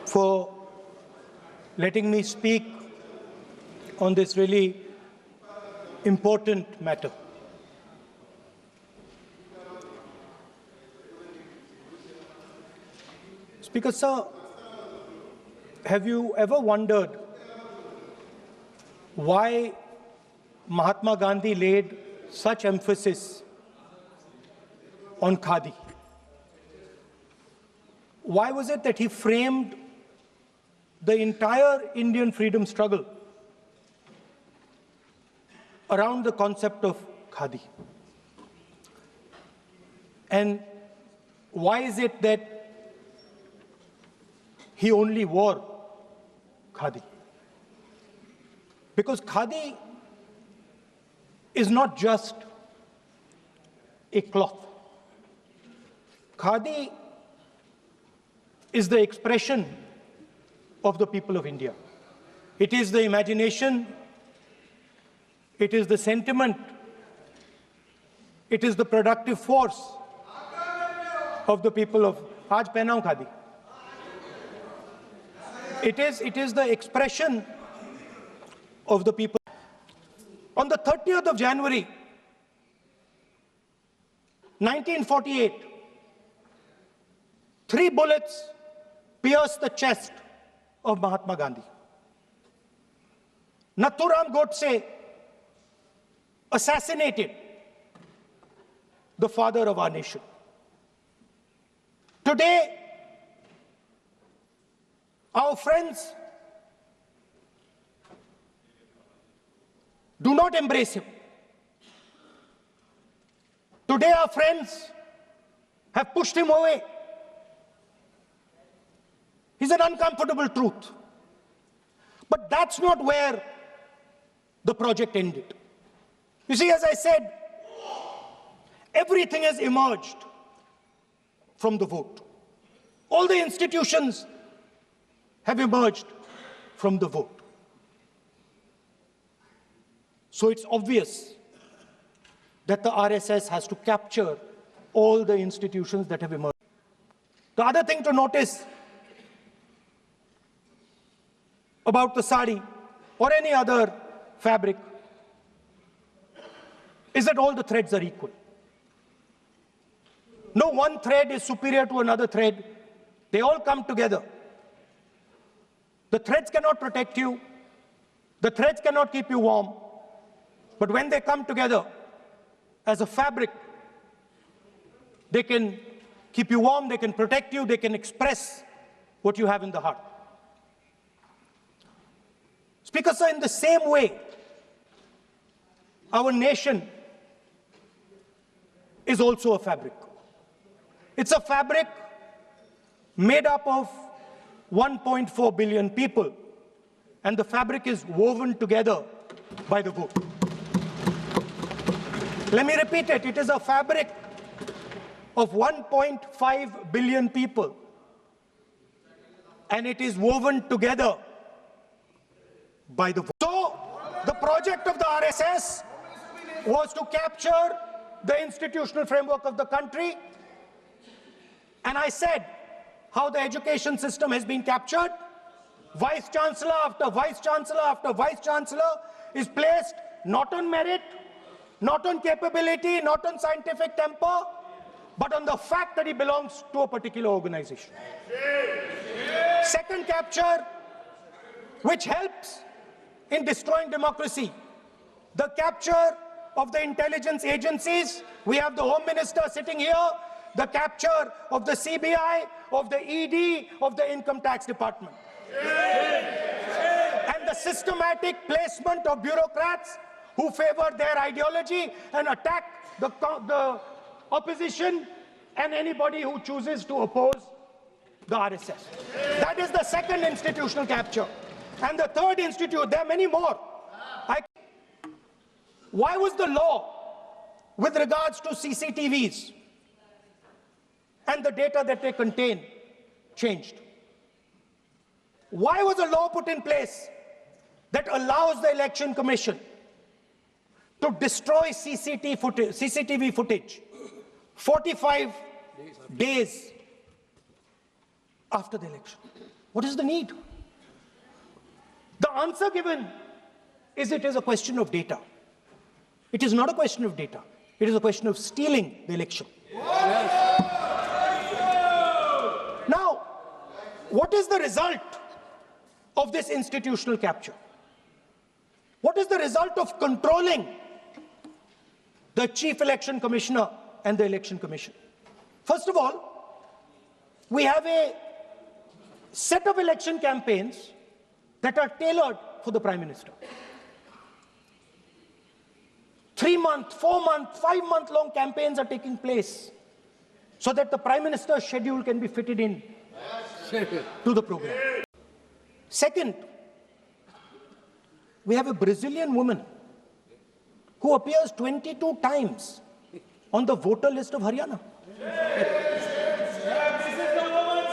for letting me speak on this really important matter. Speaker, sir, have you ever wondered why Mahatma Gandhi laid such emphasis on khadi? Why was it that he framed the entire Indian freedom struggle around the concept of khadi? And why is it that he only wore khadi? Because khadi is not just a cloth. Khadi is the expression of the people of India. It is the imagination, it is the sentiment, it is the productive force of the people of Aaj pehnaun khadi. It is the expression of the people. On the 30th of January, 1948, 3 bullets pierced the chest of Mahatma Gandhi. Nathuram Godse assassinated the father of our nation. Today, our friends do not embrace him. Today, our friends have pushed him away. He's an uncomfortable truth. But that's not where the project ended. You see, as I said, everything has emerged from the vote. All the institutions have emerged from the vote. So it's obvious that the RSS has to capture all the institutions that have emerged. The other thing to notice about the sari or any other fabric is that all the threads are equal. No one thread is superior to another thread. They all come together. The threads cannot protect you. The threads cannot keep you warm. But when they come together as a fabric, they can keep you warm, they can protect you, they can express what you have in the heart. Speaker, sir, in the same way, our nation is also a fabric. It's a fabric made up of 1.4 billion people, and the fabric is woven together by the vote. Let me repeat it. It is a fabric of 1.5 billion people, and it is woven together by the vote. So, the project of the RSS was to capture the institutional framework of the country, and I said how the education system has been captured. Vice Chancellor after Vice Chancellor after Vice Chancellor is placed not on merit, not on capability, not on scientific temper, but on the fact that he belongs to a particular organization. Second capture, which helps in destroying democracy, the capture of the intelligence agencies. We have the Home Minister sitting here, the capture of the CBI, of the ED, of the Income Tax Department. And the systematic placement of bureaucrats who favor their ideology and attack the opposition and anybody who chooses to oppose the RSS. That is the second institutional capture. And the third institute, there are many more. Why was the law with regards to CCTVs and the data that they contain changed? Why was a law put in place that allows the Election Commission to destroy CCTV footage 45 days after the election? What is the need? The answer given is it is a question of data. It is not a question of data. It is a question of stealing the election. Now, what is the result of this institutional capture? What is the result of controlling the Chief Election Commissioner and the Election Commission? First of all, we have a set of election campaigns that are tailored for the Prime Minister. 3-month, 4-month, 5-month long campaigns are taking place so that the Prime Minister's schedule can be fitted in to the program. Second, we have a Brazilian woman who appears 22 times on the voter list of Haryana.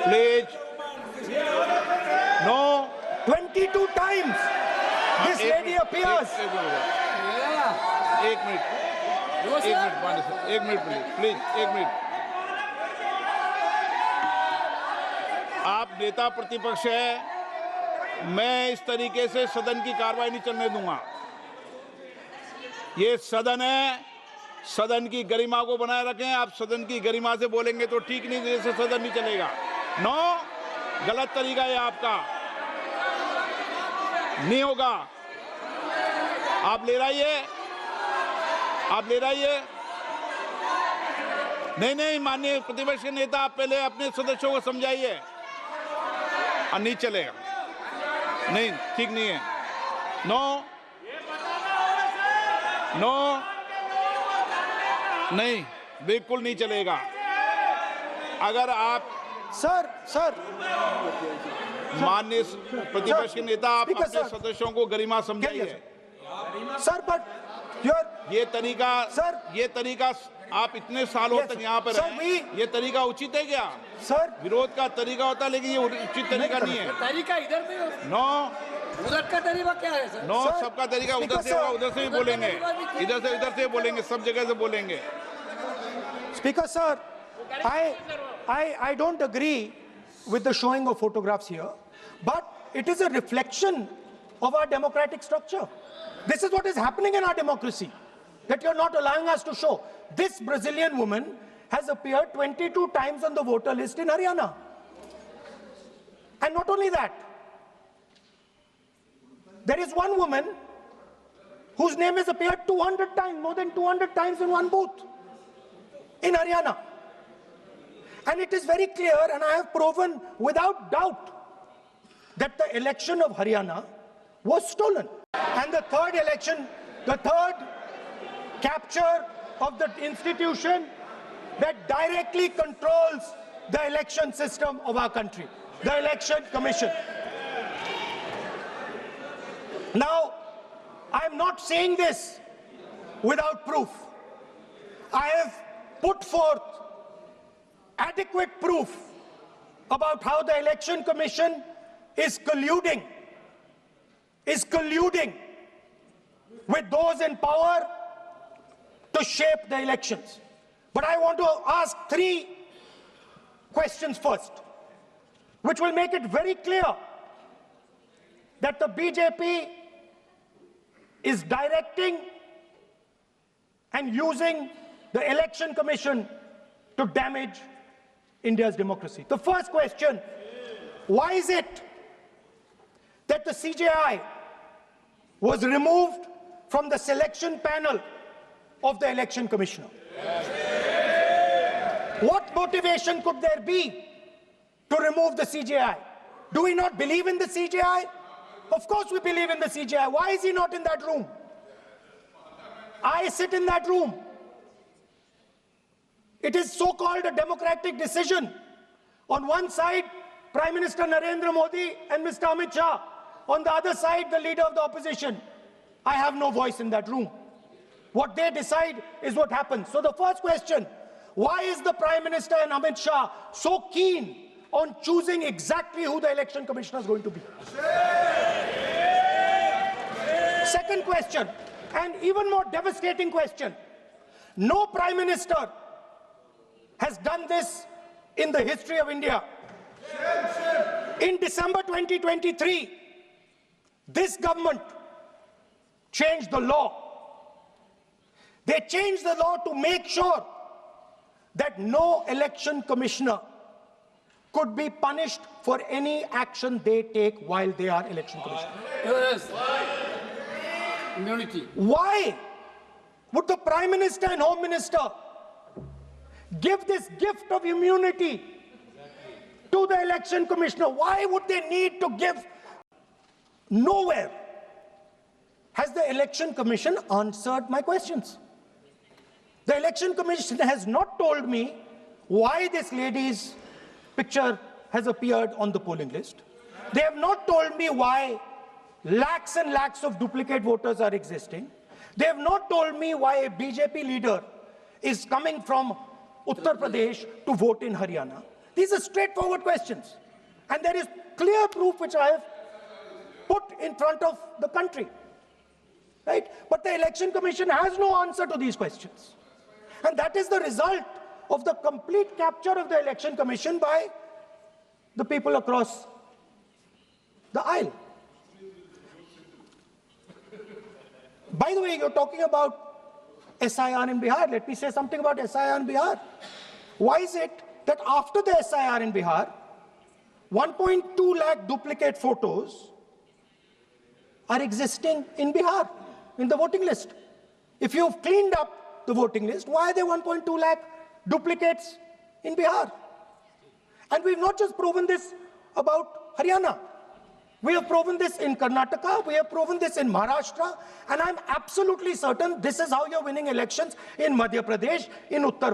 Please. No. 22 times this lady appears. एक minute please एक minute. आप नेता प्रतिपक्ष है, मैं इस तरीके से सदन की कार्रवाई नहीं चलने दूंगा। ये सदन है, सदन की गरिमा को बनाए रखें। आप सदन की गरिमा से बोलेंगे तो ठीक, नहीं जैसे सदन नहीं चलेगा। नो, गलत तरीका है आपका, नहीं होगा। आप ले रहिए, आप ले रहिए। नहीं, माननीय प्रतिपक्ष के नेता, आप पहले अपने सदस्यों को समझाइए। नहीं चलेगा, नहीं, ठीक नहीं है। नो, नहीं, बिल्कुल नहीं चलेगा। अगर आप सर माननीय प्रतिपक्ष के नेता, आप अपने सदस्यों को गरिमा समझाइए। सर, बट ये तरीका आप इतने सालों तक यहाँ पर हैं, ये तरीका उचित है क्या? सर, विरोध का तरीका होता है, लेकिन ये उचित तरीका नहीं है। तरीका इधर भी नो, उधर का तरीका क्या है सर? नो, सबका तरीका उधर से होगा, उधर से भी बोलेंगे, इधर से बोलेंगे, सब जगह से बोलेंगे। Speaker sir, I don't agree with the showing of photographs here, but it is a reflection of our democratic structure. This is what is happening in our democracy, that you're not allowing us to show. This Brazilian woman has appeared 22 times on the voter list in Haryana. And not only that, there is one woman whose name has appeared 200 times, more than 200 times in one booth in Haryana. And it is very clear, and I have proven without doubt, that the election of Haryana was stolen. And the third election, the third capture of the institution that directly controls the election system of our country, the Election Commission. Now, I am not saying this without proof. I have put forth adequate proof about how the Election Commission is colluding with those in power to shape the elections. But I want to ask 3 questions first, which will make it very clear that the BJP is directing and using the Election Commission to damage India's democracy. The first question, why is it that the CJI was removed from the selection panel of the Election Commissioner? What motivation could there be to remove the CJI? Do we not believe in the CJI? Of course we believe in the CJI. Why is he not in that room? I sit in that room. It is so-called a democratic decision. On one side, Prime Minister Narendra Modi and Mr. Amit Shah. On the other side, the leader of the opposition. I have no voice in that room. What they decide is what happens. So the first question, why is the Prime Minister and Amit Shah so keen on choosing exactly who the Election Commissioner is going to be? Second question, and even more devastating question, no Prime Minister has done this in the history of India. In December 2023, this government changed the law. They changed the law to make sure that no election commissioner could be punished for any action they take while they are election commissioner. Yes. Immunity. Why would the Prime Minister and Home Minister give this gift of immunity to the election commissioner? Why would they need to give? Nowhere has the election commission answered my questions. The election commission has not told me why this lady's picture has appeared on the polling list. They have not told me why lakhs and lakhs of duplicate voters are existing. They have not told me why a BJP leader is coming from Uttar Pradesh to vote in Haryana. These are straightforward questions. And there is clear proof which I have put in front of the country. Right? But the Election Commission has no answer to these questions. And that is the result of the complete capture of the Election Commission by the people across the aisle. By the way, you're talking about SIR in Bihar. Let me say something about SIR in Bihar. Why is it that after the SIR in Bihar, 1.2 lakh duplicate photos are existing in Bihar, in the voting list? If you've cleaned up the voting list, why are there 1.2 lakh duplicates in Bihar? And we've not just proven this about Haryana. We have proven this in Karnataka, we have proven this in Maharashtra, and I'm absolutely certain this is how you're winning elections in Madhya Pradesh, in Uttar